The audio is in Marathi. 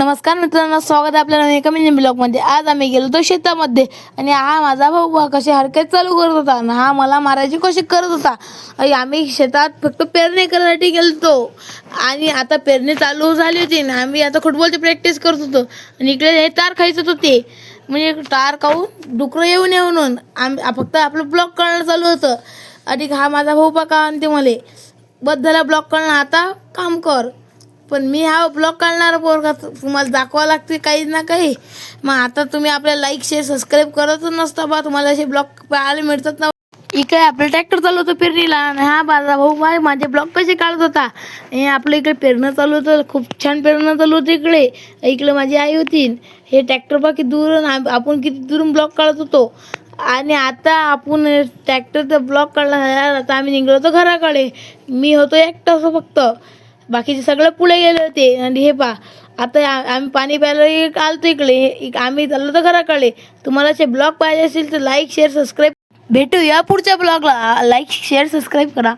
नमस्कार मित्रांनो, स्वागत आहे आपल्या नवीन एका मिनी ब्लॉगमध्ये। आज आम्ही गेलो होतो शेतामध्ये आणि हा माझा भाऊ कशी हरकत चालू करत होता आणि हा मला मारायची कोशिश करत होता। आम्ही शेतात फक्त पेरणी करायसाठी गेलतो आणि आता पेरणी चालू झाली होती आणि आम्ही आता फुटबॉलची प्रॅक्टिस करत होतो आणि इकडे हे तार खायचं होते, म्हणजे तार खाऊन डुकरं येऊ नये म्हणून आम्ही फक्त आपलं ब्लॉक करणं चालू होतं। आणि हा माझा भाऊ पका आणि ते मला बद्दला ब्लॉक करणं, आता काम कर। पण मी हा ब्लॉग काढणारा पोरगा तुम्हाला दाखवा लागते काही ना काही। मग आता तुम्ही आपल्या लाईक शेअर सबस्क्राईब करतच नसता बा, तुम्हाला असे ब्लॉग पाहायला मिळतात ना। इकडे आपलं ट्रॅक्टर चालू होतं पेरणीला आणि हा माझा भाऊ माझे ब्लॉग कसे काढत होता। हे आपलं इकडे पेरणं चालू होतं, खूप छान पेरणं चालू होतं। इकडे माझी आई होती, हे ट्रॅक्टर बा किती दूरून आपण किती दुरून ब्लॉग काढत होतो। आणि आता आपण ट्रॅक्टरचा ब्लॉग काढला, आता आम्ही निघलो होतो घराकडे। मी होतो एकटाच फक्त, बाकीचे सगळे पुढे गेले होते। आणि हे पा आता आम्ही पाणी प्यायला आलतो इकडे, आम्ही चाललो होतो घराकडे। तुम्हाला असे ब्लॉग पाहिजे असेल तर लाईक शेअर सबस्क्राईब, भेटूया पुढच्या ब्लॉगला। लाईक शेअर सबस्क्राईब करा।